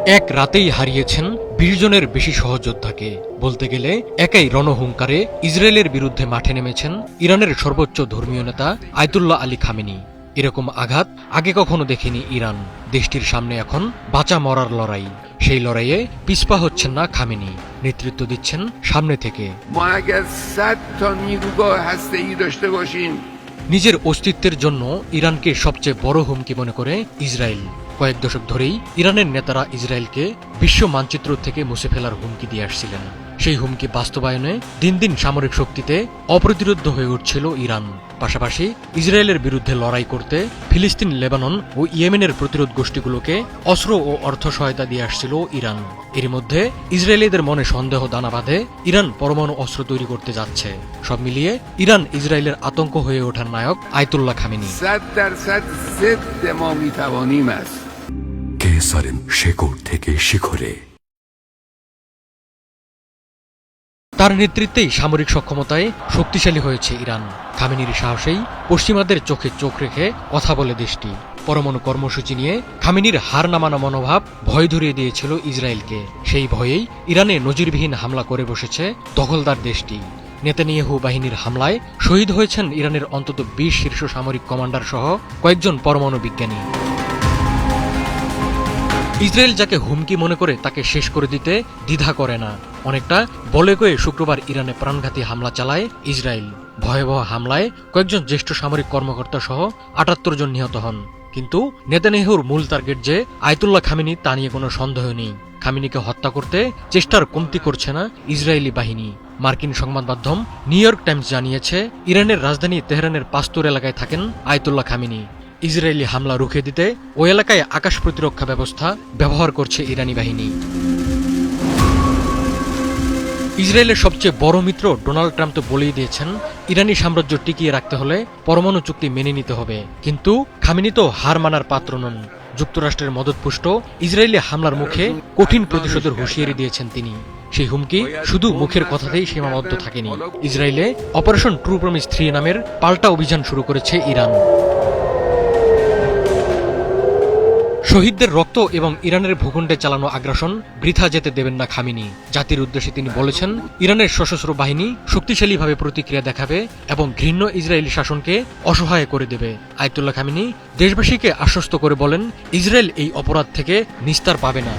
এক রাতেই হারিয়েছেন ২০ জনের বেশি সহযোদ্ধাকে। বলতে গেলে একাই রণহুঙ্কারে ইসরায়েলের বিরুদ্ধে মাঠে নেমেছেন ইরানের সর্বোচ্চ ধর্মীয় নেতা আয়াতুল্লাহ আলী খামেনি। এরকম আঘাত আগে কখনো দেখেনি ইরান। দেশটির সামনে এখন বাঁচা মরার লড়াই। সেই লড়াইয়ে পিছপা হচ্ছেন না খামেনি, নেতৃত্ব দিচ্ছেন সামনে থেকে। নিজের অস্তিত্বের জন্য ইরানকে সবচেয়ে বড় হুমকি মনে করে ইসরায়েল। কয়েক দশক ধরেই ইরানের নেতারা ইসরায়েলকে বিশ্ব মানচিত্র থেকে মুছে ফেলার হুমকি দিয়ে আসছিলেন। সেই হুমকি বাস্তবায়নে দিন দিন সামরিক শক্তিতে অপ্রতিরোধ্য হয়ে উঠছিল ইরান। পাশাপাশি ইসরায়েলের বিরুদ্ধে লড়াই করতে ফিলিস্তিন, লেবানন ও ইয়েমেনের প্রতিরোধ গোষ্ঠীগুলোকে অস্ত্র ও অর্থ সহায়তা দিয়ে আসছিল ইরান। এর মধ্যে ইসরায়েলিদের মনে সন্দেহ দানা বাঁধে ইরান পরমাণু অস্ত্র তৈরি করতে যাচ্ছে। সব মিলিয়ে ইরান ইসরায়েলের আতঙ্ক হয়ে ওঠার নায়ক আয়াতুল্লাহ খামেনি। শেকড় থেকে শিখরে তার নেতৃত্বেই সামরিক সক্ষমতায় শক্তিশালী হয়েছে ইরান। খামেনির সাহসেই পশ্চিমাদের চোখে চোখ রেখে কথা বলে দেশটি। পরমাণু কর্মসূচি নিয়ে খামেনির হার নামানো মনোভাব ভয় ধরিয়ে দিয়েছিল ইসরায়েলকে। সেই ভয়েই ইরানে নজিরবিহীন হামলা করে বসেছে দখলদার দেশটি। নেতানিয়াহু বাহিনীর হামলায় শহীদ হয়েছেন ইরানের অন্তত ২০ শীর্ষ সামরিক কমান্ডার সহ কয়েকজন পরমাণু বিজ্ঞানী। ইসরায়েল যাকে হুমকি মনে করে তাকে শেষ করে দিতে দ্বিধা করে না। অনেকটা বলে কয়ে শুক্রবার ইরানে প্রাণঘাতী হামলা চালায় ইসরায়েল। ভয়াবহ হামলায় কয়েকজন জ্যেষ্ঠ সামরিক কর্মকর্তা সহ ৭৮ জন নিহত হন। কিন্তু নেতানিয়াহুর মূল টার্গেট যে আয়াতুল্লাহ খামেনি তা নিয়ে কোনো সন্দেহ নেই। খামেনিকে হত্যা করতে চেষ্টার কমতি করছে না ইসরায়েলি বাহিনী। মার্কিন সংবাদ মাধ্যম নিউ ইয়র্ক টাইমস জানিয়েছে, ইরানের রাজধানী তেহরানের পাস্তুর এলাকায় থাকেন আয়াতুল্লাহ খামেনি। ইসরায়েলি হামলা রুখে দিতে ওই এলাকায় আকাশ প্রতিরক্ষা ব্যবস্থা ব্যবহার করছে ইরানি বাহিনী। ইসরায়েলের সবচেয়ে বড় মিত্র ডোনাল্ড ট্রাম্প তো বলেই দিয়েছেন, ইরানি সাম্রাজ্য টিকিয়ে রাখতে হলে পরমাণু চুক্তি মেনে নিতে হবে। কিন্তু খামেনি তো হার মানার পাত্র নন। যুক্তরাষ্ট্রের মদতপুষ্ট ইসরায়েলি হামলার মুখে কঠিন প্রতিশোধের হুঁশিয়ারি দিয়েছেন তিনি। সেই হুমকি শুধু মুখের কথাতেই সীমাবদ্ধ থাকেনি। ইসরায়েলে অপারেশন ট্রু প্রমিস 3 নামের পাল্টা অভিযান শুরু করেছে ইরান। শহীদদের রক্ত এবং ইরানের ভূখণ্ডে চালানো আগ্রাসন বৃথা যেতে দেবেন না খামেনি। জাতির উদ্দেশ্যে তিনি বলেছেন, ইরানের সশস্ত্র বাহিনী শক্তিশালীভাবে প্রতিক্রিয়া দেখাবে এবং ঘৃণ্য ইসরায়েলি শাসনকে অসহায় করে দেবে। আয়াতুল্লাহ খামেনি দেশবাসীকে আশ্বস্ত করে বলেন, ইসরায়েল এই অপরাধ থেকে নিস্তার পাবে না।